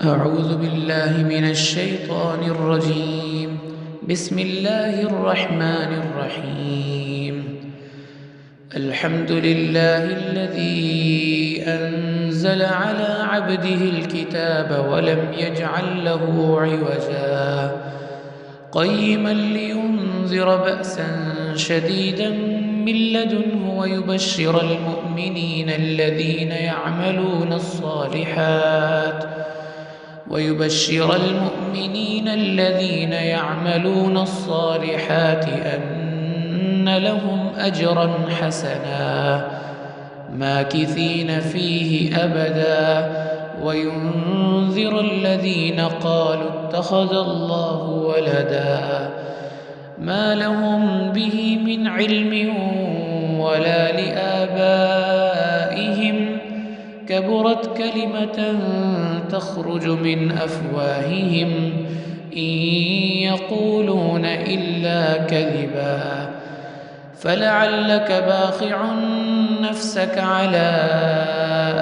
أعوذ بالله من الشيطان الرجيم. بسم الله الرحمن الرحيم. الحمد لله الذي أنزل على عبده الكتاب ولم يجعل له عوجا قيما لينذر بأسا شديدا من لدنه ويبشر المؤمنين الذين يعملون الصالحات أن لهم أجرا حسنا ماكثين فيه أبدا وينذر الذين قالوا اتخذ الله ولدا ما لهم به من علم ولا لآبائهم كبرت كلمة تخرج من أفواههم إن يقولون إلا كذبا فلعلك باخع نفسك على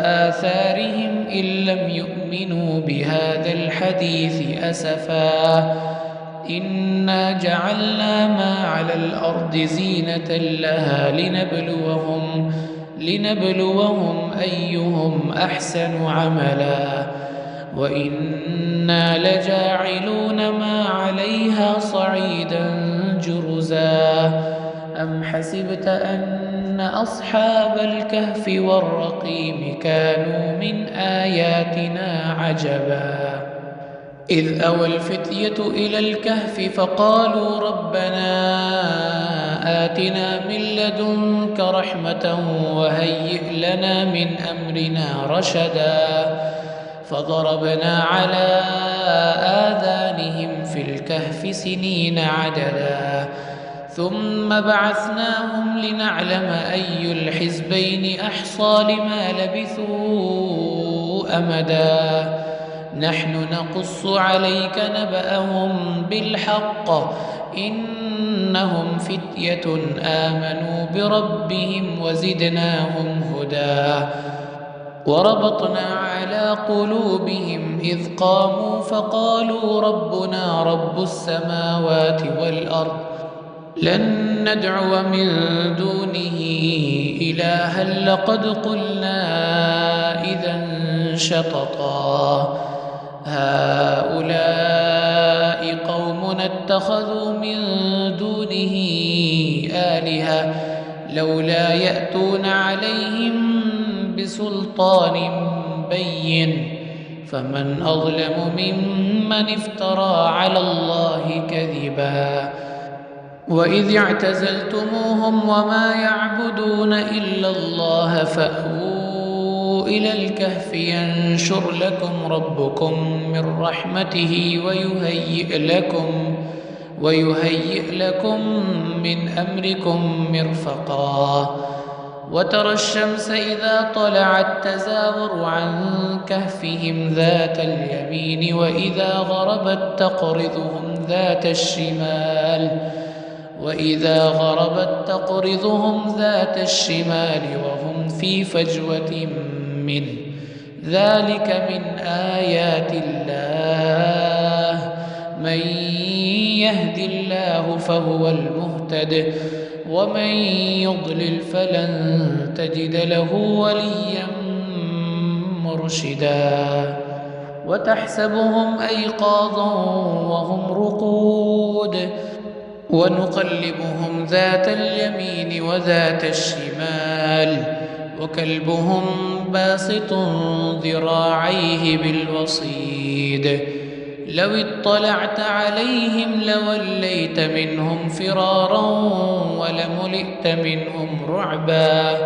آثارهم إن لم يؤمنوا بهذا الحديث أسفا إنا جعلنا ما على الأرض زينة لها لنبلوهم أيهم أحسن عملا وإنا لجاعلون ما عليها صعيدا جرزا أم حسبت أن أصحاب الكهف والرقيم كانوا من آياتنا عجبا إذ أوى الفتية إلى الكهف فقالوا ربنا آتنا من لدنك رحمة وهيئ لنا من أمرنا رشدا فضربنا على آذانهم في الكهف سنين عددا ثم بعثناهم لنعلم أي الحزبين أحصى لما لبثوا أمدا نحن نقص عليك نبأهم بالحق إنهم فتية آمنوا بربهم وزدناهم هدى وربطنا على قلوبهم إذ قاموا فقالوا ربنا رب السماوات والأرض لن ندعو من دونه إلها لقد قلنا إذا شططا هؤلاء قومنا اتخذوا من دونه آلهة لولا يأتون عليهم بسلطان بين فمن أظلم ممن افترى على الله كذبا وإذ اعتزلتموهم وما يعبدون إلا الله فأووا إلى الكهف ينشر لكم ربكم من رحمته ويهيئ لكم من أمركم مرفقا وترى الشمس إذا طلعت تزاور عن كهفهم ذات اليمين وإذا غربت تقرضهم ذات الشمال وهم في فجوة منه ذلك من آيات الله من يهد الله فهو المهتد ومن يضلل فلن تجد له وليا مرشدا وتحسبهم أيقاظا وهم رقود ونقلبهم ذات اليمين وذات الشمال وكلبهم باسط ذراعيه بالوصيد لو اطلعت عليهم لوليت منهم فرارا ولملئت منهم رعبا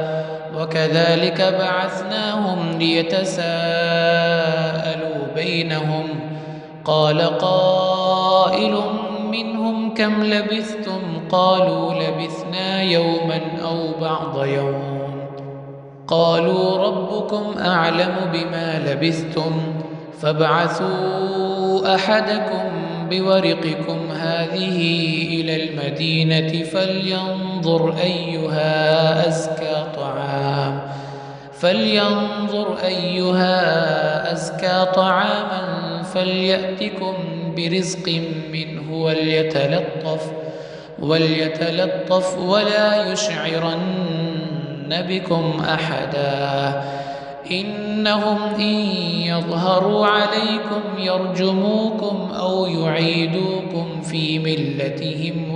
وكذلك بعثناهم ليتساءلوا بينهم قال قائل منهم كم لبثتم قالوا لبثنا يوما أو بعض يوم قالوا ربكم أعلم بما لبثتم فابعثوا أحدكم بورقكم هذه إلى المدينة فلينظر أيها أزكى طعاما فليأتكم برزق منه وليتلطف ولا يشعرن بكم أحدا. إنهم إن يظهروا عليكم يرجموكم أو يعيدوكم في ملتهم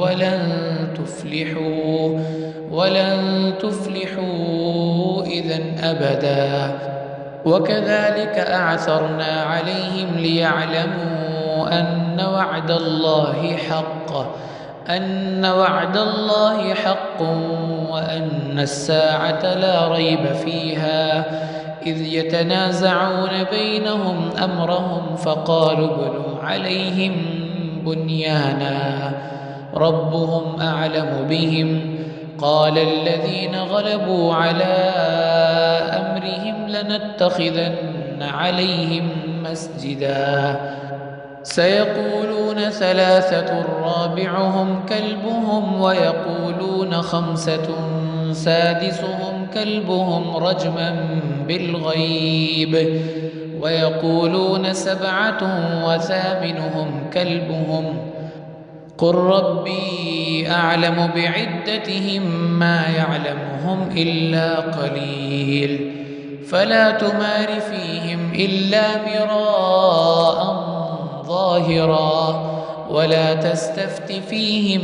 ولن تفلحوا إذن أبدا. وكذلك أعثرنا عليهم ليعلموا أن وعد الله حق وأن الساعة لا ريب فيها، إذ يتنازعون بينهم أمرهم فقالوا ابنوا عليهم بنيانا ربهم أعلم بهم. قال الذين غلبوا على أمرهم لنتخذن عليهم مسجدا. سيقولون 3 رابعهم كلبهم ويقولون 5 سادسهم كلبهم رجما بالغيب ويقولون 7 وثامنهم كلبهم قل ربي أعلم بعدتهم ما يعلمهم إلا قليل فلا تمار فيهم إلا مراء ظاهرا ولا تستفت فيهم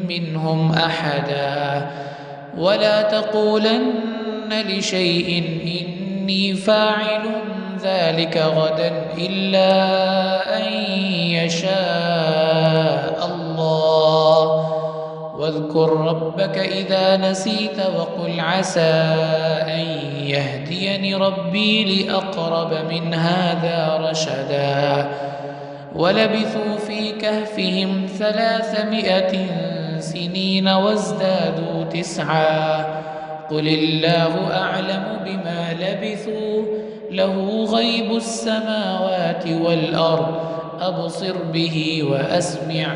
منهم أحدا ولا تقولن لشيء إني فاعل ذلك غدا إلا أن يشاء الله. واذكر ربك إذا نسيت وقل عسى أن يهديني ربي لأقرب من هذا رشدا. ولبثوا في كهفهم 300 سنين وازدادوا 9 قل الله أعلم بما لبثوا له غيب السماوات والأرض أبصر به وأسمع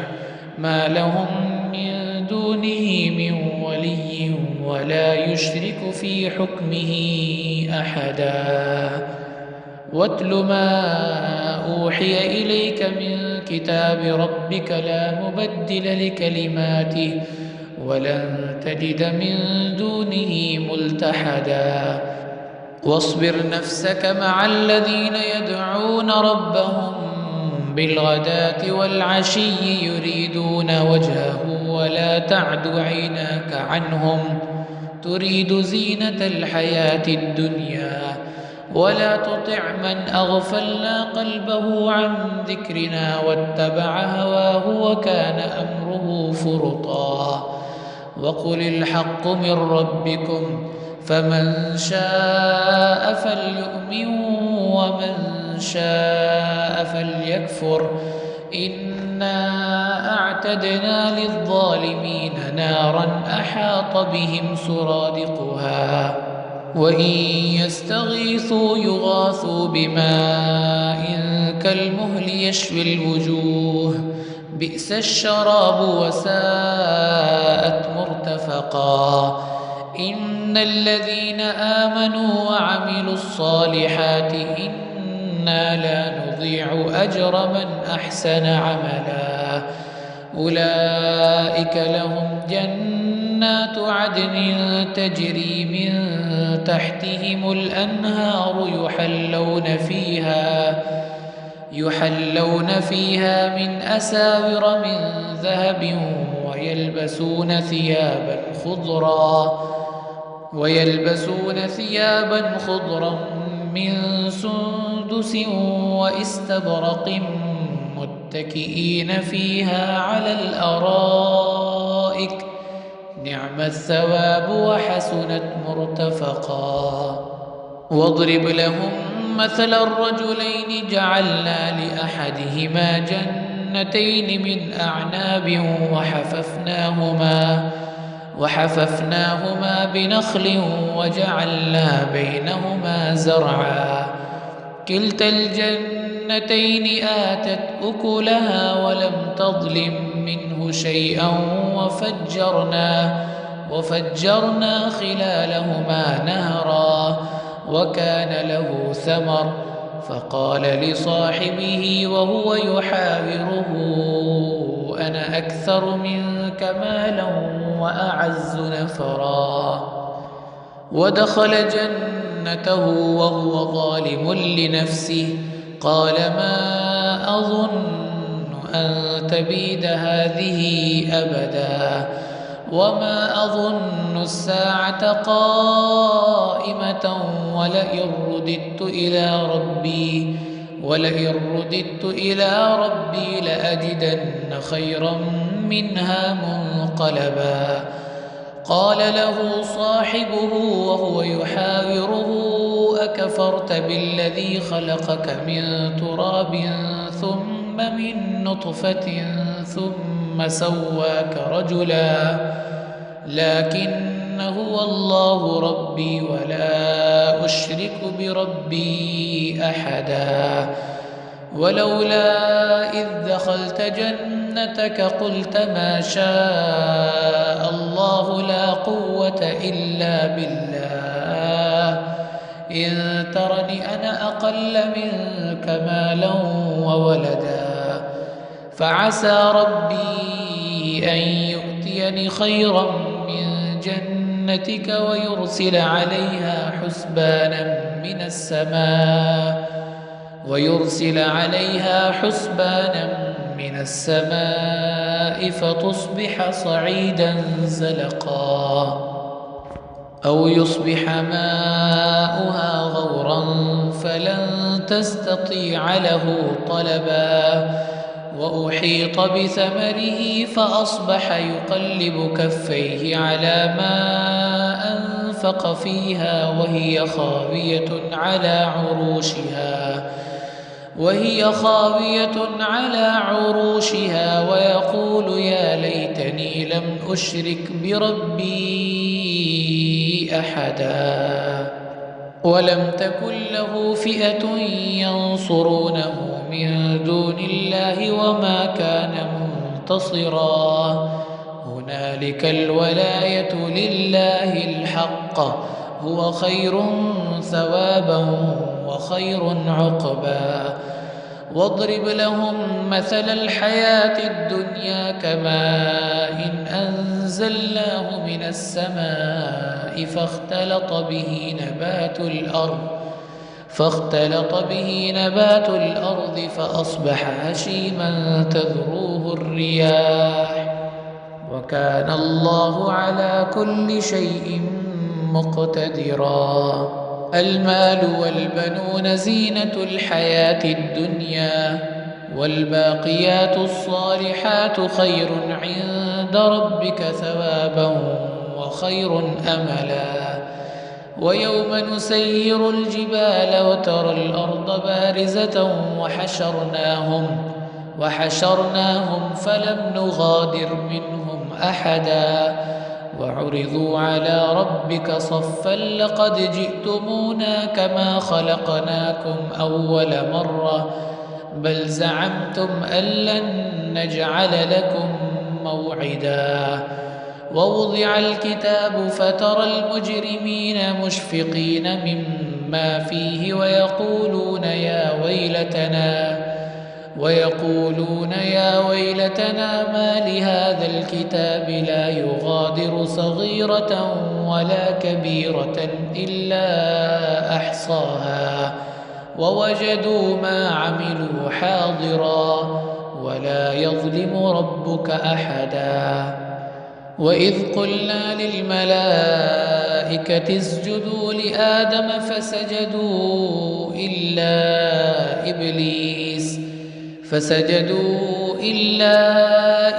ما لهم من دونه من ولي ولا يشرك في حكمه أحدا. واتل ما أوحي إليك من كتاب ربك لا مبدل لكلماته ولن تجد من دونه ملتحدا. واصبر نفسك مع الذين يدعون ربهم بالغداة والعشي يريدون وجهه ولا تعد عيناك عنهم تريد زينة الحياة الدنيا ولا تطع من أغفلنا قلبه عن ذكرنا واتبع هواه وكان أمره فرطا. وقل الحق من ربكم فمن شاء فليؤمن ومن شاء فليكفر إنا أعتدنا للظالمين نارا أحاط بهم سرادقها وإن يستغيثوا يغاثوا بماء كالمهل يشوي الوجوه بئس الشراب وساءت مرتفقا. إن الذين آمنوا وعملوا الصالحات إنا لا نضيع أجر من أحسن عملا أولئك لهم جنات عدن تجري من تحتهم الأنهار يحلون فيها من أساور من ذهب ويلبسون ثيابا خضرا من سندس واستبرق متكئين فيها على الأرائك نعم الثواب وحسنت مرتفقا. واضرب لهم مثل الرجلين جعلنا لأحدهما جنتين من أعناب وحففناهما بنخل وجعلنا بينهما زرعا كلتا الجنتين آتت أكلها ولم تظلم منه شيئا وفجرنا خلالهما نهرا وكان له ثمر فقال لصاحبه وهو يحاوره: أنا أكثر منك مالا وأعز نفرا. ودخل جنته وهو ظالم لنفسه. قال: ما أظن أن تبيد هذه أبدا، وما أظن الساعة قائمة، ولئن رددت إلى ربي لأجدن خيرا منها منقلبا. قال له صاحبه وهو يحاوره: أكفرت بالذي خلقك من تراب ثم من نطفة ثم سواك رجلا؟ لكن هو الله ربي ولا أشرك بربي أحدا. ولولا إذ دخلت جنتك قلت ما شاء الله لا قوة إلا بالله، إن ترني أنا أقل منك مالا وولدا، فعسى ربي أن يؤتيني خيرا من جنتك ويرسل عليها حسبانا من السماء فتصبح صعيدا زلقا، أو يصبح ماؤها غورا فلن تستطيع له طلبا. وأحيط بثمره فأصبح يقلب كفيه على ما أنفق فيها وهي خاوية على عروشها ويقول: يا ليتني لم أشرك بربي أحدا. ولم تكن له فئة ينصرونه من دون الله وما كان منتصرا. هنالك الولاية لله الحق، هو خير ثوابا وخير عقبا. واضرب لهم مثل الحياة الدنيا كماء أنزلناه من السماء فاختلط به نبات الأرض فأصبح هشيما تذروه الرياح، وكان الله على كل شيء مقتدرا. المال والبنون زينة الحياة الدنيا، والباقيات الصالحات خير عند ربك ثوابا وخير أملا. ويوم نسير الجبال وترى الأرض بارزة وحشرناهم فلم نغادر منهم أحدا. وعرضوا على ربك صفا لقد جئتمونا كما خلقناكم أول مرة، بل زعمتم أن لن نجعل لكم موعدا. ووضع الكتاب فترى المجرمين مشفقين مما فيه ويقولون يا ويلتنا ما لهذا الكتاب لا يغادر صغيرة ولا كبيرة إلا أحصاها ووجدوا ما عملوا حاضرا ولا يظلم ربك أحدا. وإذ قلنا للملائكة اسجدوا لآدم فسجدوا إلا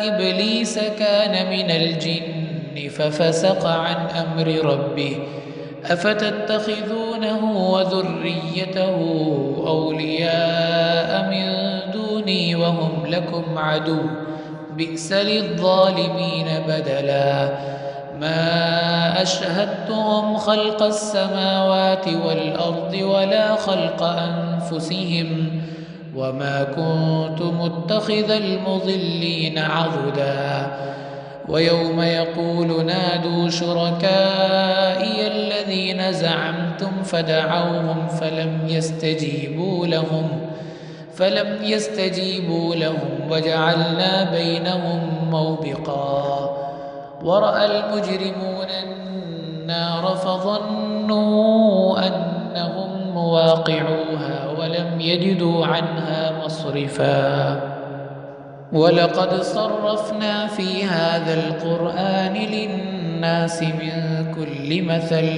إبليس كان من الجن ففسق عن أمر ربه. أفتتخذونه وذريته أولياء من دوني وهم لكم عدو، بئس للظالمين بدلا. ما أشهدتهم خلق السماوات والأرض ولا خلق أنفسهم وما كنت متخذ المضلين عضدا. ويوم يقول نادوا شركائي الذين زعمتم فدعوهم فلم يستجيبوا لهم وجعلنا بينهم موبقا ورأى المجرمون النار فظنوا أنهم مواقعوها ولم يجدوا عنها مصرفا ولقد صرفنا في هذا القرآن للناس من كل مثل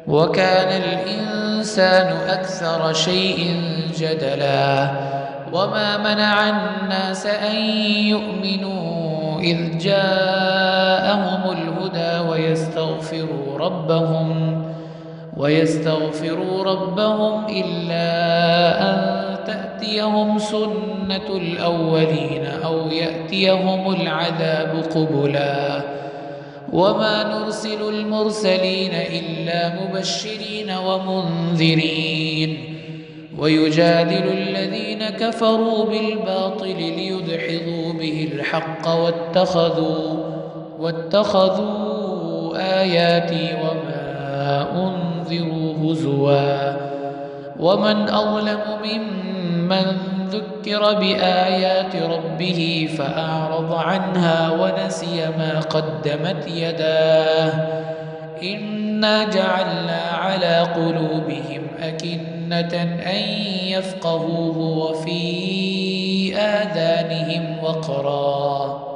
وكان الإنسان أكثر شيء جدلا وما منع الناس أن يؤمنوا إذ جاءهم الهدى ويستغفروا ربهم إلا أن تأتيهم سنة الأولين أو يأتيهم العذاب قبلا وما نرسل المرسلين إلا مبشرين ومنذرين ويجادل الذين كفروا بالباطل ليدحضوا به الحق واتخذوا آياتي وما أنذروا هزوا ومن أظلم ممن ذكر بآيات ربه فأعرض عنها ونسي ما قدمت يداه إنا جعلنا على قلوبهم أكنة أن يفقهوه وفي آذانهم وقرا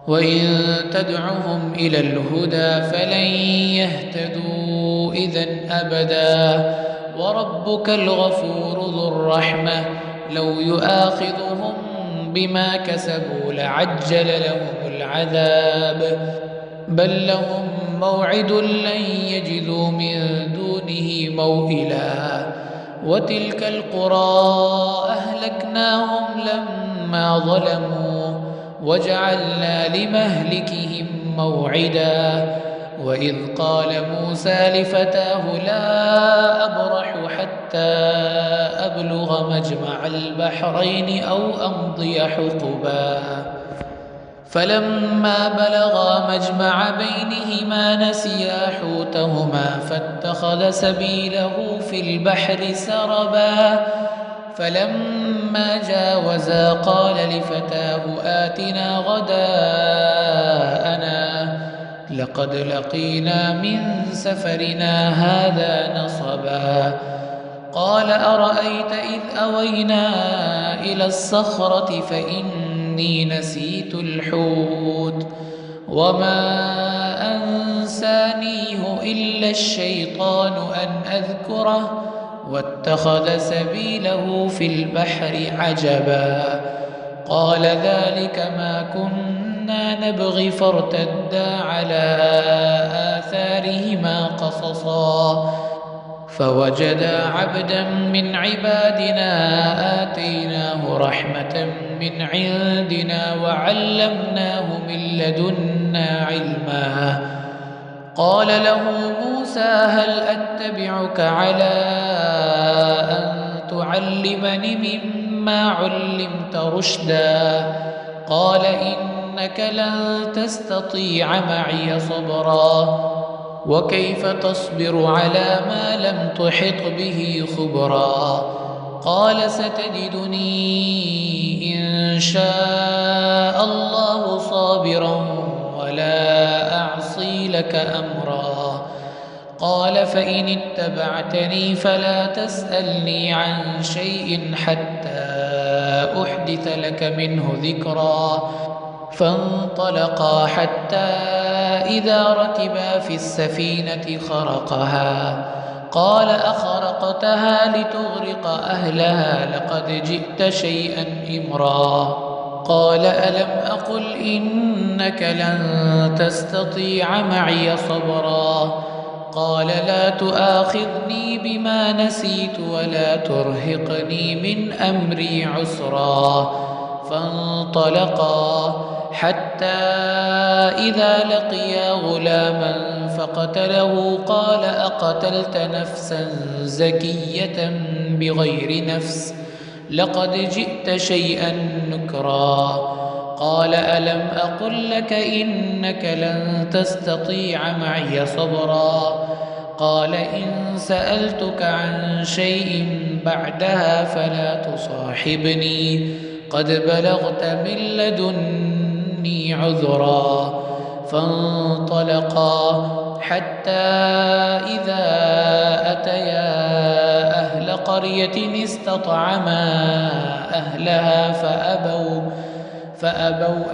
وإن تدعهم إلى الهدى فلن يهتدوا إذن أبدا وربك الغفور ذو الرحمة لو يؤاخذهم بما كسبوا لعجل لهم العذاب بل لهم موعد لن يجدوا من دونه موئلا وتلك القرى أهلكناهم لما ظلموا وجعلنا لمهلكهم موعدا وإذ قال موسى لفتاه لا أبرح حتى أبلغ مجمع البحرين أو أمضي حقبا فلما بلغا مجمع بينهما نسيا حوتهما فاتخذ سبيله في البحر سربا فلما جاوزا قال لفتاه آتنا غداءنا لقد لقينا من سفرنا هذا نصبا قال أرأيت إذ أوينا إلى الصخرة فإني نسيت الحوت وما أنسانيه إلا الشيطان أن أذكره واتخذ سبيله في البحر عجبا قال ذلك ما كنا نبغي فارتدا على آثارهما قصصا فوجدا عبدا من عبادنا آتيناه رحمة من عندنا وعلمناه من لدنا علما قال له موسى هل أتبعك على أن تعلمني مما علمت رشدا قال إنك لن تستطيع معي صبرا وكيف تصبر على ما لم تحط به خبرا قال ستجدني إن شاء الله صابرا ولا أعصي لك أمرا قال فإن اتبعتني فلا تسألني عن شيء حتى أحدث لك منه ذكرا فانطلقا حتى إذا ركبا في السفينة خرقها قال أخرقتها لتغرق أهلها لقد جئت شيئا إمرا قال ألم أقل إنك لن تستطيع معي صبرا قال لا تؤاخذني بما نسيت ولا ترهقني من أمري عسرا فانطلقا حتى إذا لقيا غلاما فقتله قال أقتلت نفسا زكية بغير نفس لقد جئت شيئا نكرا قال ألم أقل لك إنك لن تستطيع معي صبرا قال إن سألتك عن شيء بعدها فلا تصاحبني قد بلغت من لدني عذرا فانطلقا حتى إذا أتيا أهل قرية استطعما أهلها فأبوا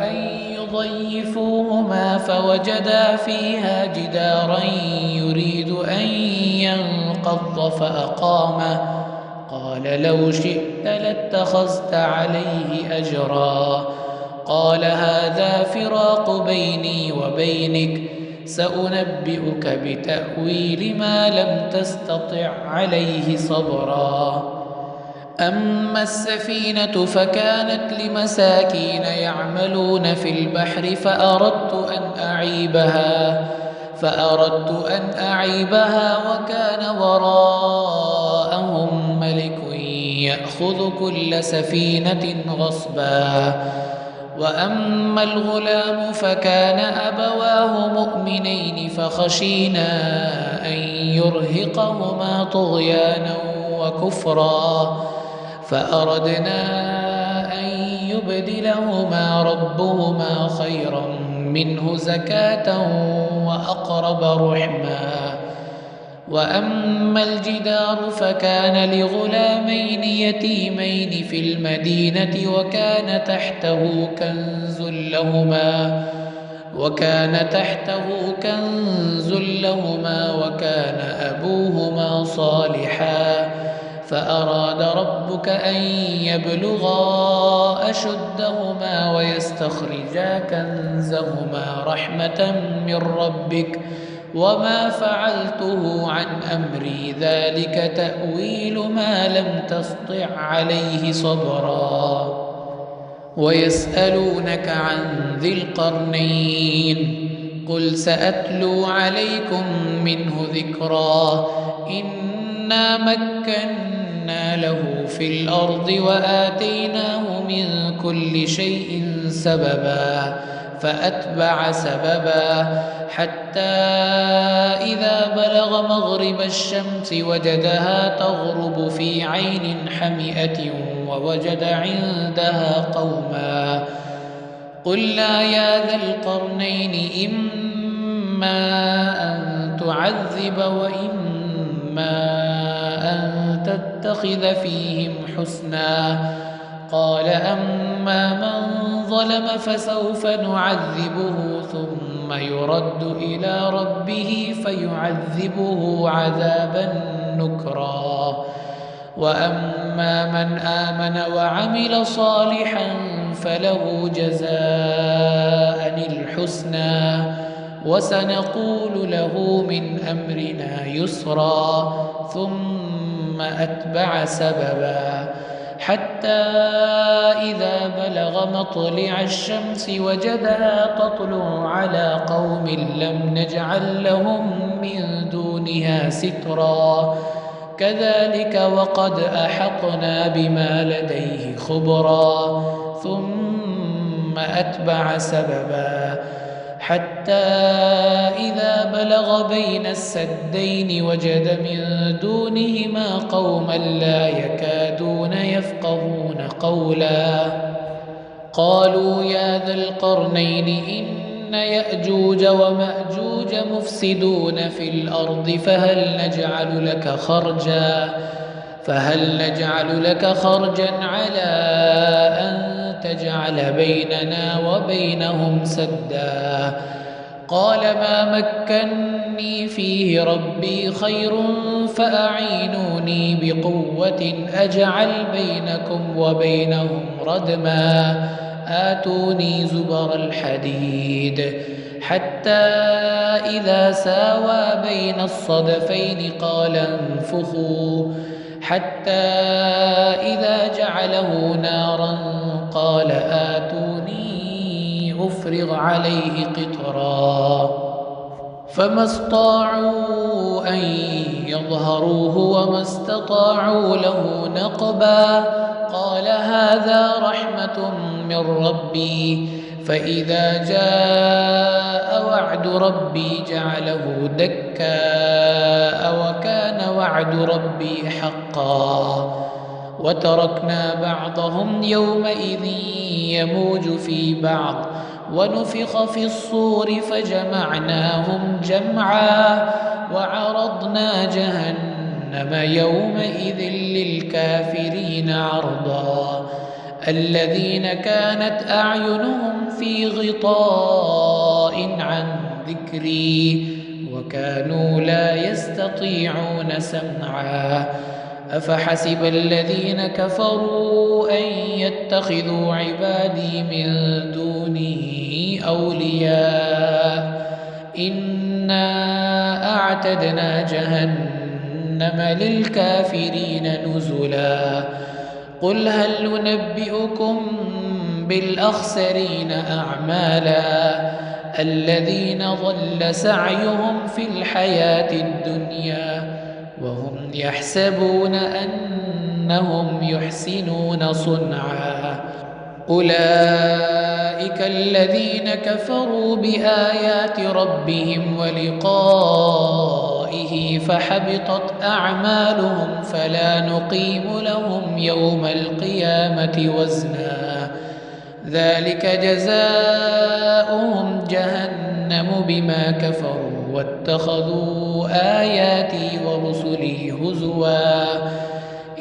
أن يضيفوهما فوجدا فيها جدارا يريد أن ينقض فأقامه قال لو شئت لاتخذت عليه أجرا قال هذا فراق بيني وبينك سأنبئك بتأويل ما لم تستطع عليه صبرا أما السفينة فكانت لمساكين يعملون في البحر فأردت أن أعيبها وكان وراءهم ملك يأخذ كل سفينة غصبا وأما الغلام فكان أبواه مؤمنين فخشينا أن يرهقهما طغيانا وكفرا فأردنا أن يبدلهما ربهما خيرا منه زكاة وأقرب رحما وأما الجدار فكان لغلامين يتيمين في المدينة وكان تحته كنز لهما وكان أبوهما صالحا فأراد ربك أن يبلغا أشدهما ويستخرجا كنزهما رحمة من ربك وما فعلته عن أمري ذلك تأويل ما لم تسطع عليه صبرا ويسألونك عن ذي القرنين قل سأتلو عليكم منه ذكرا إنا مكنا له في الأرض وآتيناه من كل شيء سببا فأتبع سببا حتى إذا بلغ مغرب الشمس وجدها تغرب في عين حمئة ووجد عندها قوما قلنا يا ذا القرنين إما أن تعذب وإما أن تتخذ فيهم حسنا قال أما من ظلم فسوف نعذبه ثم يرد إلى ربه فيعذبه عذابا نكرا وأما من آمن وعمل صالحا فله جزاء الحسنى وسنقول له من أمرنا يسرا ثم أتبع سببا حتى إذا بلغ مطلع الشمس وجدها تطلع على قوم لم نجعل لهم من دونها سترا كذلك وقد أحطنا بما لديه خبرا ثم أتبع سببا حتى إذا بلغ بين السدين وجد من دونهما قوما لا يكادون يفقهون قولا قالوا يا ذا القرنين إن يأجوج ومأجوج مفسدون في الأرض فهل نجعل لك خرجا على أن تجعل بيننا وبينهم سدا قال ما مكني فيه ربي خير فأعينوني بقوة أجعل بينكم وبينهم ردما آتوني زبر الحديد حتى إذا ساوى بين الصدفين قال انفخوا حتى إذا جعله نارا قال آتوني أفرغ عليه قطرا فما استطاعوا أن يظهروه وما استطاعوا له نقبا. قال هذا رحمة من ربي فإذا جاء وعد ربي جعله دكاء وكان وعد ربي حقا. وتركنا بعضهم يومئذ يموج في بعض ونفخ في الصور فجمعناهم جمعا وعرضنا جهنم يومئذ للكافرين عرضا. الذين كانت أعينهم في غطاء عن ذكري وكانوا لا يستطيعون سمعا. أفحسب الذين كفروا أن يتخذوا عبادي من دونه أولياء إنا أعتدنا جهنم للكافرين نزلا. قل هل ننبئكم بالأخسرين أعمالا الذين ضل سعيهم في الحياة الدنيا وهم يحسبون أنهم يحسنون صنعا. أولئك الذين كفروا بآيات ربهم ولقائه فحبطت أعمالهم فلا نقيم لهم يوم القيامة وزنا. ذلك جزاؤهم جهنم بما كفروا واتخذوا آياتي ورسلي هزوا.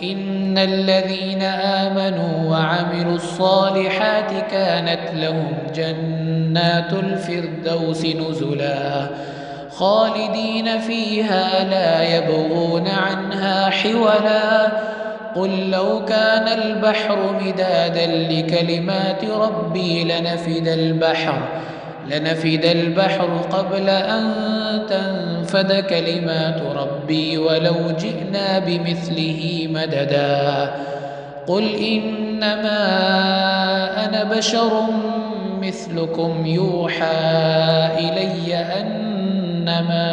إن الذين آمنوا وعملوا الصالحات كانت لهم جنات الفردوس نزلا خالدين فيها لا يبغون عنها حولا. قل لو كان البحر مدادا لكلمات ربي لنفد البحر قبل أن تنفد كلمات ربي ولو جئنا بمثله مددا. قل إنما أنا بشر مثلكم يوحى إلي أنما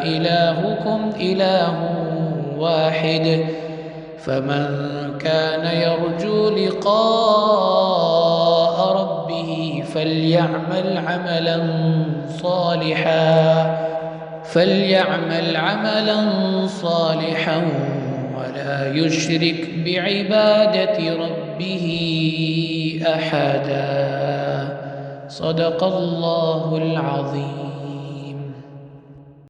إلهكم إله واحد. فمن كان يرجو لقاء ربه فليعمل عملا صالحا ولا يشرك بعبادة ربه أحدا. صدق الله العظيم.